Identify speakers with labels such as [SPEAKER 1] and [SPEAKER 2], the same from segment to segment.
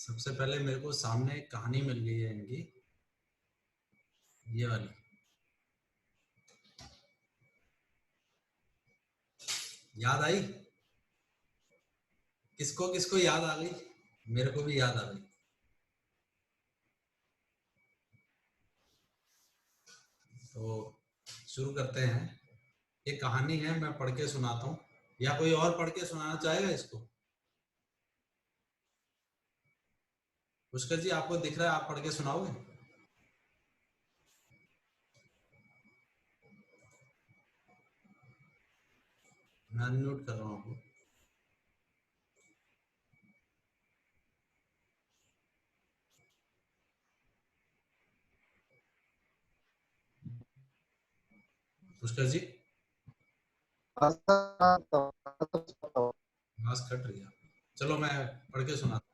[SPEAKER 1] सबसे पहले मेरे को सामने एक कहानी मिल गई है इनकी, ये वाली। याद आई? किसको किसको याद आ गई? मेरे को भी याद आ गई। तो शुरू करते हैं। ये कहानी है, मैं पढ़ के सुनाता हूँ या कोई और पढ़ के सुनाना चाहेगा इसको? पुष्कर जी, आपको दिख रहा है, आप पढ़ के सुनाओगे? मैं अनम्यूट कर रहा हूँ आपको। पुष्कर जी, आवाज कट रही है। चलो मैं पढ़ के सुनाता हूँ।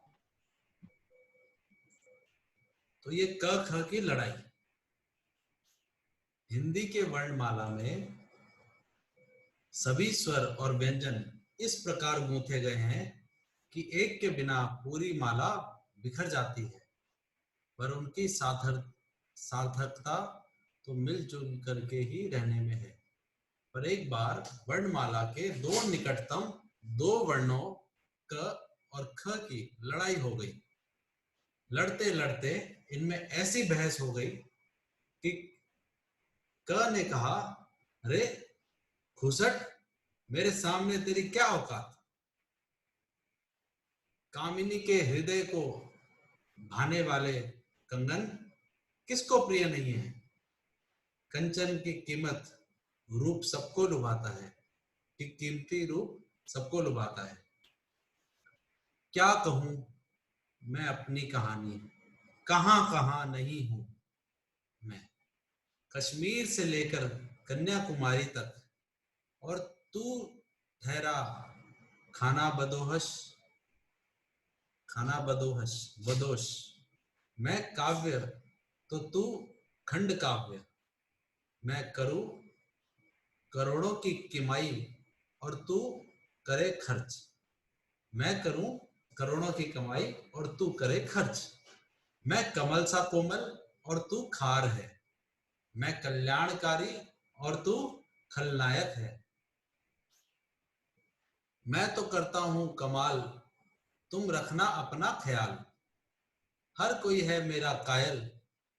[SPEAKER 1] तो ये क ख की लड़ाई। हिंदी के वर्णमाला में सभी स्वर और व्यंजन इस प्रकार गूंथे गए हैं कि एक के बिना पूरी माला बिखर जाती है, पर उनकी सार्थकता तो मिलजुल करके ही रहने में है। पर एक बार वर्णमाला के दो निकटतम दो वर्णों क और ख की लड़ाई हो गई। लड़ते लड़ते इनमें ऐसी बहस हो गई कि क ने कहा, अरे घुसट, मेरे सामने तेरी क्या औकात? कामिनी के हृदय को भाने वाले कंगन किसको प्रिय नहीं है? कंचन की कीमत रूप सबको लुभाता है, कि कीमती रूप सबको लुभाता है। क्या कहूं मैं अपनी कहानी, कहां कहां नहीं हूं मैं। कश्मीर से लेकर कन्याकुमारी तक, और तू ठहरा खाना बदोहश, खाना बदोहश बदोश। मैं काव्य तो तू खंड काव्य। मैं करूं करोड़ों की कमाई और तू करे खर्च। मैं करूं करोड़ों की कमाई और तू करे खर्च। मैं कमल सा कोमल और तू खार है। मैं कल्याणकारी और तू खलनायक है। मैं तो करता हूं कमाल, तुम रखना अपना ख्याल। हर कोई है मेरा कायल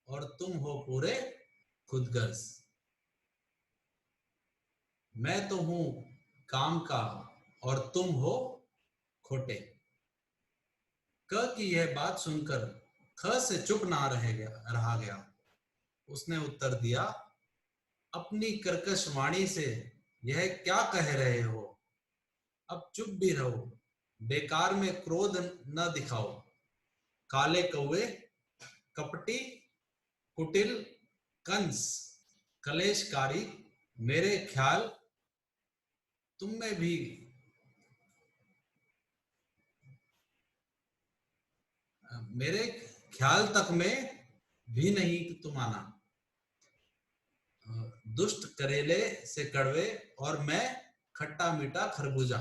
[SPEAKER 1] और तुम हो पूरे खुदगर्ज। मैं तो हूं काम का और तुम हो खोटे। क की यह बात सुनकर ख से चुप ना रहा गया। उसने उत्तर दिया, अपनी कर्कश वाणी से यह क्या कह रहे हो? अब चुप भी रहो, बेकार में क्रोध न दिखाओ। काले कौवे, कपटी, कुटिल, कंस, कलेशकारी, मेरे ख्याल तुम में भी मेरे ख्याल तक में भी नहीं तुम आना। दुष्ट करेले से कड़वे और मैं खट्टा मीठा खरबूजा।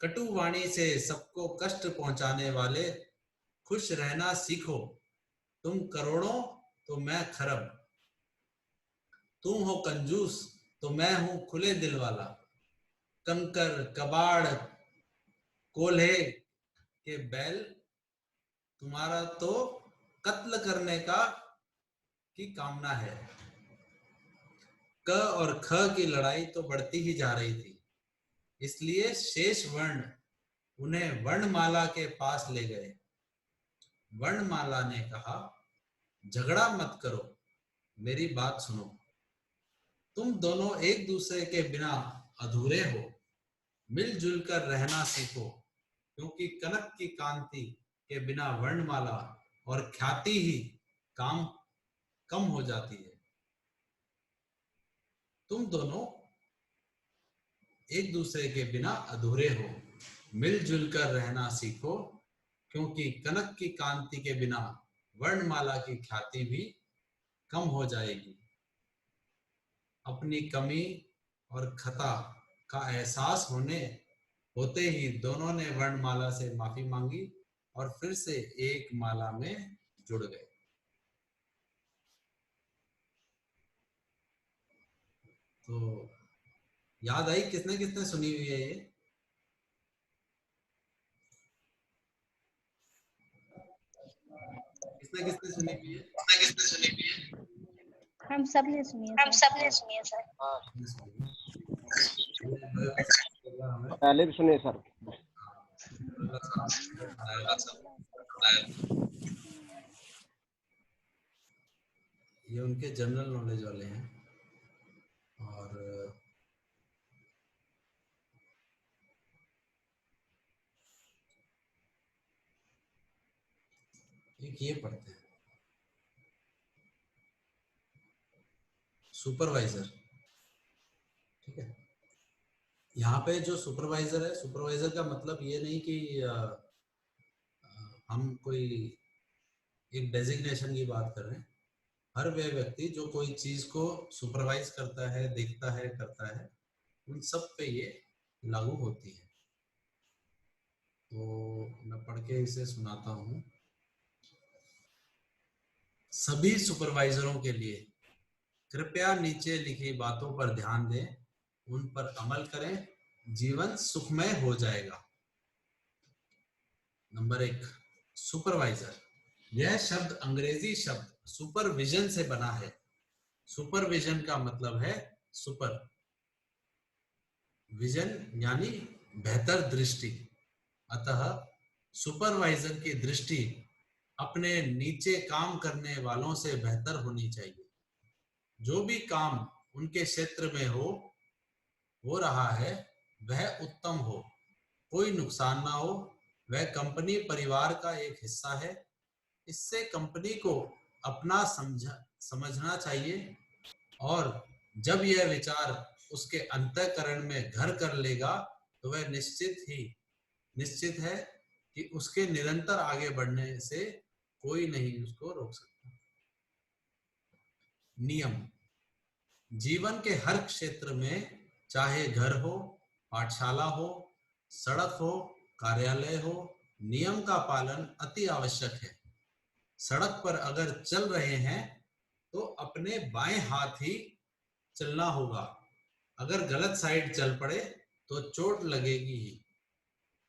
[SPEAKER 1] कटु वाणी से सबको कष्ट पहुंचाने वाले, खुश रहना सीखो। तुम करोड़ों तो मैं खरब। तुम हो कंजूस तो मैं हूं खुले दिल वाला। कंकर कबाड़ कोल्हे के बैल, तुम्हारा तो कत्ल करने का की कामना है। क और ख की लड़ाई तो बढ़ती ही जा रही थी, इसलिए शेष वर्ण उन्हें वर्णमाला के पास ले गए। वर्णमाला ने कहा, झगड़ा मत करो, मेरी बात सुनो। तुम दोनों एक दूसरे के बिना अधूरे हो। मिलजुल कर रहना सीखो, क्योंकि कनक की कांति के बिना वर्णमाला और ख्याति ही काम कम हो जाती है। तुम दोनों एक दूसरे के बिना अधूरे हो। मिलजुल कर रहना सीखो, क्योंकि कनक की कांति के बिना वर्णमाला की ख्याति भी कम हो जाएगी। अपनी कमी और खता का एहसास होते ही दोनों ने वर्णमाला से माफी मांगी और फिर से एक माला में जुड़ गए। तो याद आई किसने किसने सुनी हुई है ये? किसने किसने सुनी हुई है?
[SPEAKER 2] हम सब ने सुनी है सर।
[SPEAKER 3] पहले भी सुने सर।
[SPEAKER 1] ये उनके जनरल नॉलेज वाले हैं। और एक ये पढ़ते हैं, सुपरवाइजर। ठीक है, यहाँ पे जो सुपरवाइजर है, सुपरवाइजर का मतलब ये नहीं कि हम कोई एक डेजिग्नेशन की बात कर रहे हैं। हर वह व्यक्ति जो कोई चीज को सुपरवाइज करता है, देखता है, करता है, उन सब पे ये लागू होती है। तो मैं पढ़ के इसे सुनाता हूँ। सभी सुपरवाइजरों के लिए कृपया नीचे लिखी बातों पर ध्यान दें, उन पर अमल करें, जीवन सुखमय हो जाएगा। Number 1, supervisor. यह शब्द अंग्रेजी शब्द सुपरविजन से बना है। सुपरविजन का मतलब है सुपर विजन यानी बेहतर दृष्टि। अतः सुपरवाइजर की दृष्टि अपने नीचे काम करने वालों से बेहतर होनी चाहिए। जो भी काम उनके क्षेत्र में हो रहा है वह उत्तम हो, कोई नुकसान ना हो। वह कंपनी परिवार का एक हिस्सा है। इससे कंपनी को अपना समझना चाहिए और जब यह विचार उसके अंतःकरण में घर कर लेगा तो वह निश्चित है कि उसके निरंतर आगे बढ़ने से कोई नहीं उसको रोक सकता। नियम। जीवन के हर क्षेत्र में, चाहे घर हो, पाठशाला हो, सड़क हो, कार्यालय हो, नियम का पालन अति आवश्यक है। सड़क पर अगर चल रहे हैं तो अपने बाएं हाथ ही चलना होगा। अगर गलत साइड चल पड़े तो चोट लगेगी ही।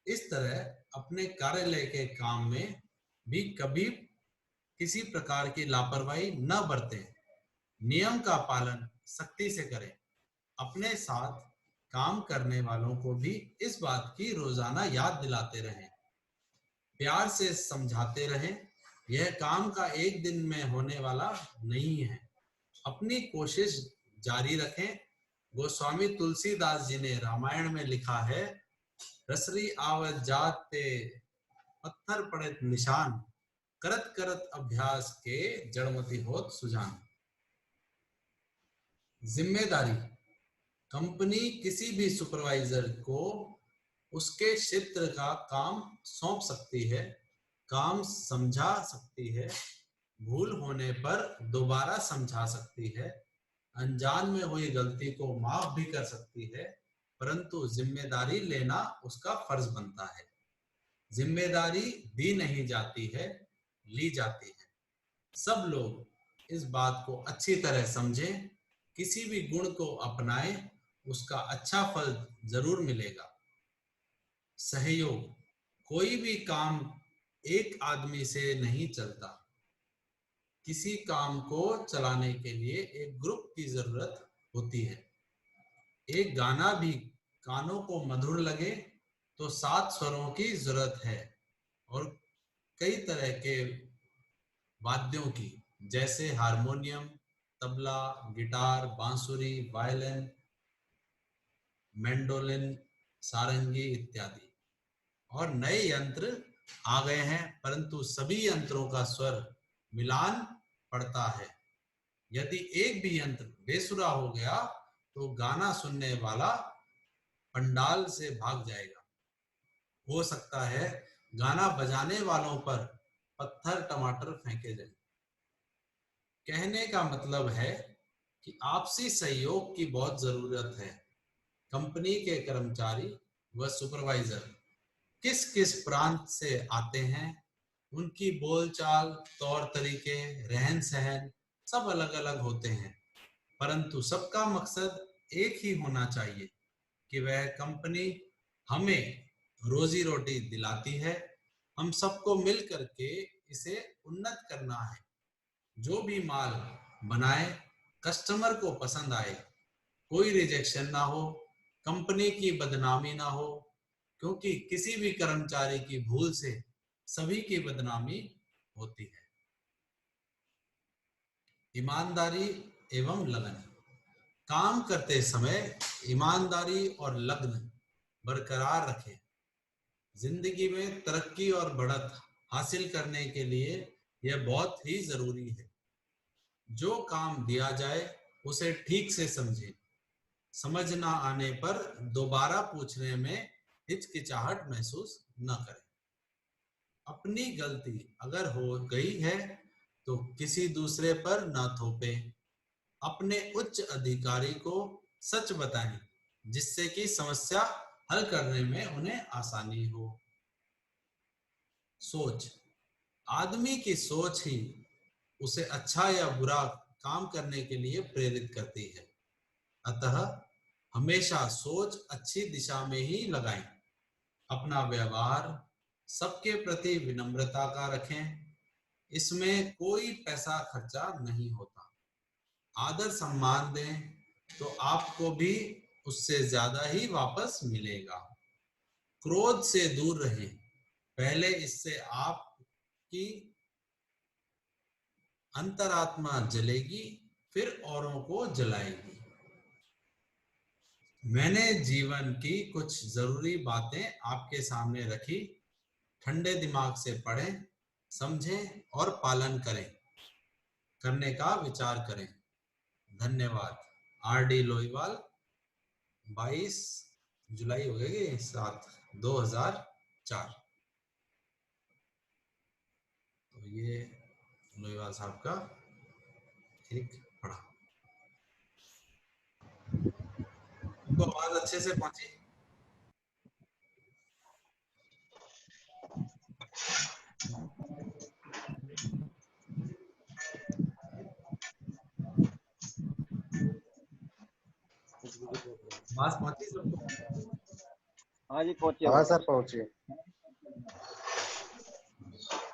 [SPEAKER 1] इस तरह अपने कार्यालय के काम में भी कभी किसी प्रकार की लापरवाही न बरतें। नियम का पालन सख्ती से करें। अपने साथ काम करने वालों को भी इस बात की रोजाना याद दिलाते रहें। प्यार से समझाते रहें। यह काम का एक दिन में होने वाला नहीं है। अपनी कोशिश जारी रखें। गोस्वामी तुलसीदास जी ने रामायण में लिखा है, रसरी आवत जात ते पत्थर पड़े निशान, करत करत अभ्यास के जड़मति होत सुजान। जिम्मेदारी। कंपनी किसी भी सुपरवाइजर को उसके क्षेत्र का काम सौंप सकती है, काम समझा सकती है, भूल होने पर दोबारा समझा सकती है, अनजान में हुई गलती को माफ भी कर सकती है, परंतु जिम्मेदारी लेना उसका फर्ज बनता है। जिम्मेदारी दी नहीं जाती है, ली जाती है। सब लोग इस बात को अच्छी तरह समझें। किसी भी गुण को अपनाएं, उसका अच्छा फल जरूर मिलेगा। सहयोग। कोई भी काम एक आदमी से नहीं चलता। किसी काम को चलाने के लिए एक ग्रुप की जरूरत होती है। एक गाना भी कानों को मधुर लगे तो 7 स्वरों की जरूरत है और कई तरह के वाद्यों की, जैसे हारमोनियम, तबला, गिटार, बांसुरी, वायलिन, मैंडोलिन, सारंगी इत्यादि। और नए यंत्र आ गए हैं, परंतु सभी यंत्रों का स्वर मिलान पड़ता है। यदि एक भी यंत्र बेसुरा हो गया तो गाना सुनने वाला पंडाल से भाग जाएगा। हो सकता है गाना बजाने वालों पर पत्थर टमाटर फेंके जाए। कहने का मतलब है कि आपसी सहयोग की बहुत जरूरत है। कंपनी के कर्मचारी व सुपरवाइजर किस किस प्रांत से आते हैं, उनकी बोलचाल, तौर तरीके, रहन सहन सब अलग अलग होते हैं, परंतु सबका मकसद एक ही होना चाहिए कि वह कंपनी हमें रोजी रोटी दिलाती है। हम सबको मिल करके इसे उन्नत करना है। जो भी माल बनाए कस्टमर को पसंद आए, कोई रिजेक्शन ना हो, कंपनी की बदनामी ना हो, क्योंकि किसी भी कर्मचारी की भूल से सभी की बदनामी होती है। ईमानदारी एवं लगन। काम करते समय ईमानदारी और लगन बरकरार रखें। जिंदगी में तरक्की और बढ़त हासिल करने के लिए यह बहुत ही जरूरी है। जो काम दिया जाए उसे ठीक से समझें। समझ ना आने पर दोबारा पूछने में हिचकिचाहट महसूस न करें। अपनी गलती अगर हो गई है तो किसी दूसरे पर न थोपें। अपने उच्च अधिकारी को सच बताएं, जिससे कि समस्या हल करने में उन्हें आसानी हो। सोच। आदमी की सोच ही उसे अच्छा या बुरा काम करने के लिए प्रेरित करती है। अतः हमेशा सोच अच्छी दिशा में ही लगाएं। अपना व्यवहार सबके प्रति विनम्रता का रखें। इसमें कोई पैसा खर्चा नहीं होता। आदर सम्मान दें तो आपको भी उससे ज्यादा ही वापस मिलेगा। क्रोध से दूर रहें। पहले इससे आपकी अंतरात्मा जलेगी, फिर औरों को जलाएगी। मैंने जीवन की कुछ जरूरी बातें आपके सामने रखी। ठंडे दिमाग से पढ़ें, समझें और पालन करें, करने का विचार करें। धन्यवाद। R.D. लोईवाल, 22 जुलाई हो गई 7 2004। तो ये लोईवाल साहब का एक पढ़ा। उनको आवाज अच्छे से पहुंची? आवाज पहुंची सबको?
[SPEAKER 3] हाँ जी पहुंचे।
[SPEAKER 4] हाँ सर पहुंचे।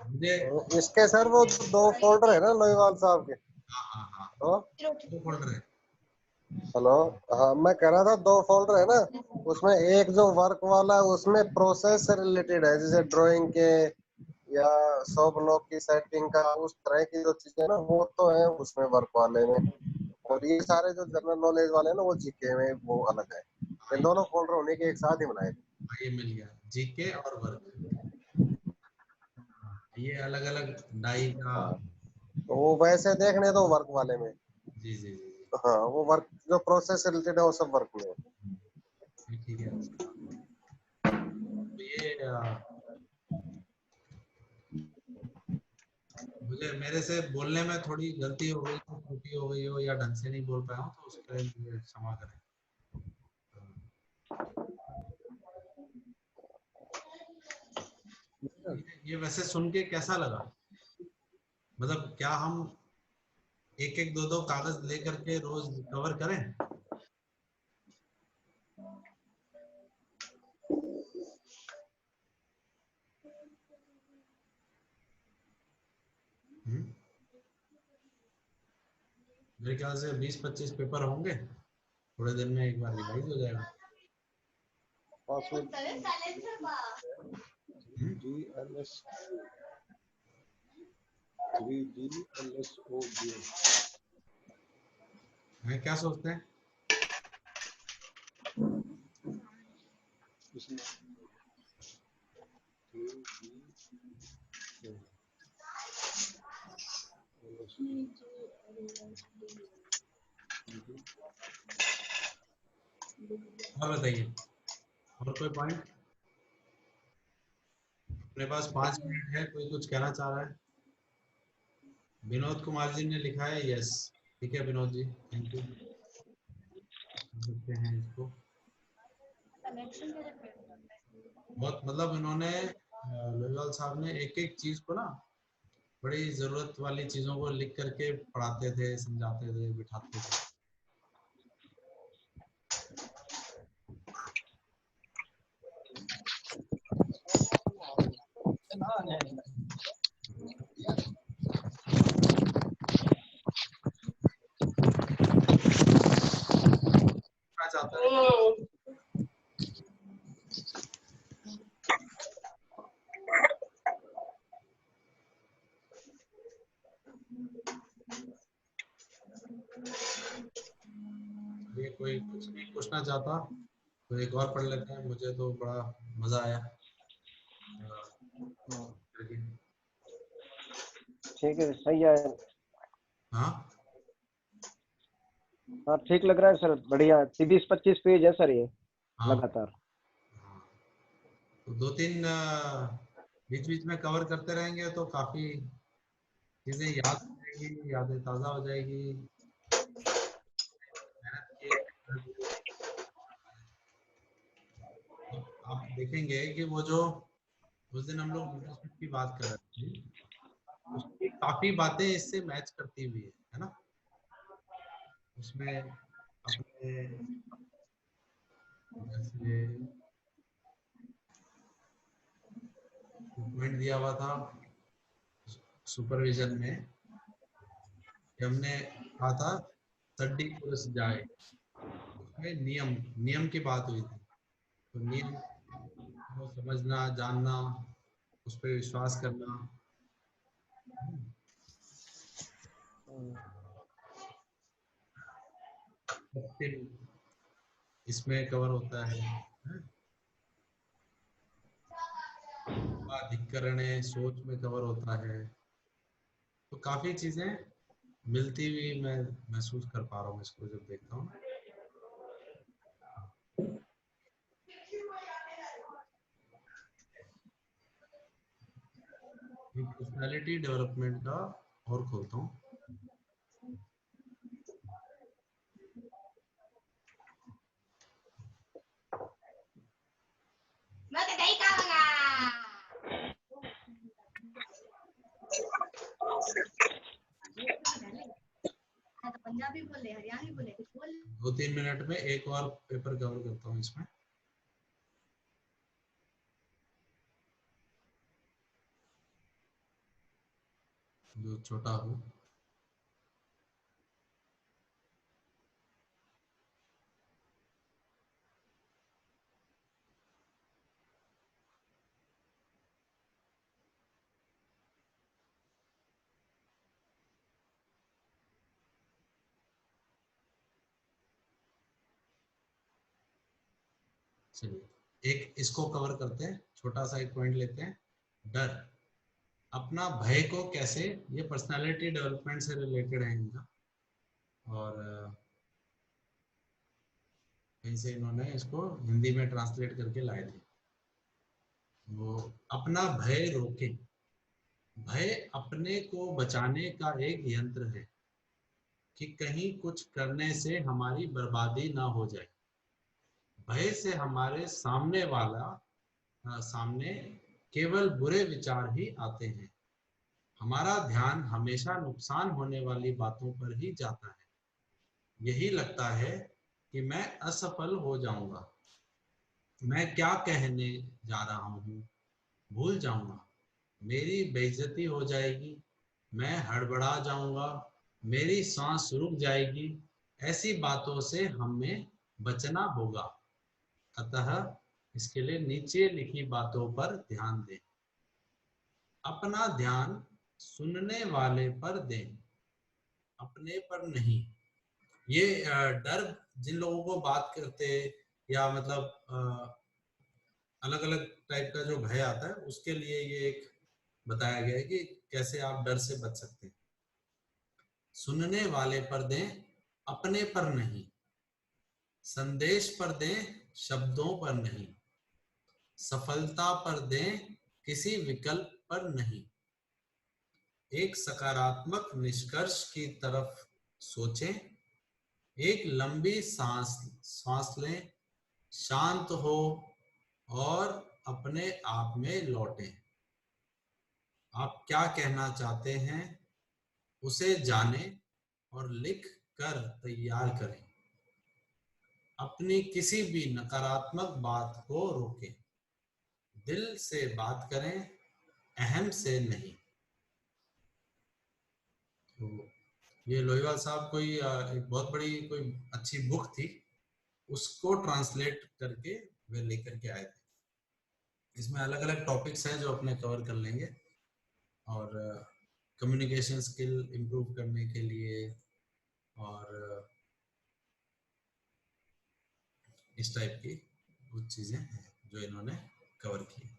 [SPEAKER 1] मुझे
[SPEAKER 4] इसके सर वो 2 फोल्डर है ना लोईवाल साहब के।
[SPEAKER 1] हाँ
[SPEAKER 4] तो
[SPEAKER 1] वो फोल्डर है।
[SPEAKER 4] हेलो, हाँ मैं कह रहा था 2 फोल्डर है ना, उसमें एक जो वर्क वाला है उसमें प्रोसेस से रिलेटेड है, जैसे ड्राइंग के या शॉप लॉक की सेटिंग का, उस तरह की जो चीजें ना वो तो है उसमें वर्क वाले में। और ये सारे जो जनरल नॉलेज वाले हैं ना वो जीके में वो अलग है। ये दोनों फोल्डर होने के एक साथ ही बनाए।
[SPEAKER 1] ये मिल गया, जीके और वर्क। ये अलग अलग डाई का।
[SPEAKER 4] तो वो वैसे देखने तो वर्क वाले में।
[SPEAKER 1] जी जी जी
[SPEAKER 4] हाँ वो वर्क जो प्रोसेस से रिलेटेड है वो सब वर्क में है।
[SPEAKER 1] जी, ठीक है। तो ये मुझे मेरे से बोलने में थोड़ी गलती हो गई, तो त्रुटि हो गई हो या ढंग से नहीं बोल पाया हूँ तो उसके लिए मुझे क्षमा करें। ये वैसे सुन के कैसा लगा? मतलब क्या हम एक एक दो कागज लेकर के रोज कवर करें? मेरे ख्याल से 20-25 पेपर होंगे, थोड़े दिन में एक बार रिवाइज हो जाएगा। मैं क्या सोचते हैं? और बताइए, और कोई पॉइंट? अपने पास 5 मिनट है, कोई कुछ कहना चाह रहा है? विनोद कुमार जी ने लिखा है यस। ठीक है विनोद जी, थैंक यू। देखते हैं इसको। बहुत मतलब इन्होंने लोहीवाल साहब ने एक एक चीज को ना बड़ी जरूरत वाली चीजों को लिख करके पढ़ाते थे, समझाते थे, बिठाते थे। चाहता है ये कोई कुछ नहीं पूछना चाहता तो एक और पढ़ लेते हैं, मुझे तो बड़ा मजा आया।
[SPEAKER 3] ठीक है, सही है।
[SPEAKER 1] हाँ
[SPEAKER 3] हाँ ठीक लग रहा है सर, बढ़िया। 20-25 पेज है सर ये
[SPEAKER 1] हाँ
[SPEAKER 3] लगातार।
[SPEAKER 1] तो 2-3 बीच बीच में कवर करते रहेंगे तो काफी चीजें याद हो जाएगी, यादें ताजा हो जाएगी। मेहनत की आप देखेंगे कि वो जो उस दिन हम लोग लीडरशिप की बात कर रहे थे, उसकी काफी बातें इससे मैच करती हुई है ना। उसमें अपने जैसे पॉइंट दिया हुआ था सुपरविजन में, हमने कहा था सड्डी पुरुष जाए, उसमें नियम नियम की बात हुई थी। तो नियम को समझना, जानना, उस पर विश्वास करना, इसमें कवर होता है। अधिकरण सोच में कवर होता है। तो काफी चीजें मिलती हुई मैं महसूस कर पा रहा हूँ इसको जब देखता हूँ। पर्सनालिटी डेवलपमेंट का और खोलता हूँ।
[SPEAKER 2] पंजाबी बोले, हरियाणी बोले, कुछ बोल।
[SPEAKER 1] 2-3 मिनट में एक और पेपर कवर करता हूँ इसमें। जो छोटा हो। चलिए एक इसको कवर करते हैं, छोटा सा एक पॉइंट लेते हैं। डर, अपना भय को कैसे, ये पर्सनालिटी डेवलपमेंट से रिलेटेड है इनका, और कहीं से इन्होंने इसको हिंदी में ट्रांसलेट करके लाए थे। वो अपना भय रोके। भय अपने को बचाने का एक यंत्र है कि कहीं कुछ करने से हमारी बर्बादी ना हो जाए। भय से हमारे सामने केवल बुरे विचार ही आते हैं। हमारा ध्यान हमेशा नुकसान होने वाली बातों पर ही जाता है। यही लगता है कि मैं असफल हो जाऊंगा, मैं क्या कहने जा रहा हूँ भूल जाऊंगा, मेरी बेइज्जती हो जाएगी, मैं हड़बड़ा जाऊंगा, मेरी सांस रुक जाएगी। ऐसी बातों से हमें बचना होगा। अतः इसके लिए नीचे लिखी बातों पर ध्यान दें। अपना ध्यान सुनने वाले पर दें, अपने पर नहीं। ये डर जिन लोगों को बात करते या मतलब अलग अलग टाइप का जो भय आता है उसके लिए ये एक बताया गया है कि कैसे आप डर से बच सकते हैं। सुनने वाले पर दें, अपने पर नहीं। संदेश पर दें, शब्दों पर नहीं। सफलता पर दें, किसी विकल्प पर नहीं। एक सकारात्मक निष्कर्ष की तरफ सोचें। एक लंबी सांस लें, शांत हो और अपने आप में लौटें। आप क्या कहना चाहते हैं उसे जाने और लिख कर तैयार करें। अपनी किसी भी नकारात्मक बात को रोकें। दिल से बात करें, अहम से नहीं। तो ये लोहीवाल साहब कोई एक बहुत बड़ी कोई अच्छी बुक थी, उसको ट्रांसलेट करके वे लेकर के आए थे। इसमें अलग अलग टॉपिक्स हैं जो अपने कवर कर लेंगे, और कम्युनिकेशन स्किल इम्प्रूव करने के लिए और इस टाइप की कुछ चीज़ें हैं जो इन्होंने कवर की।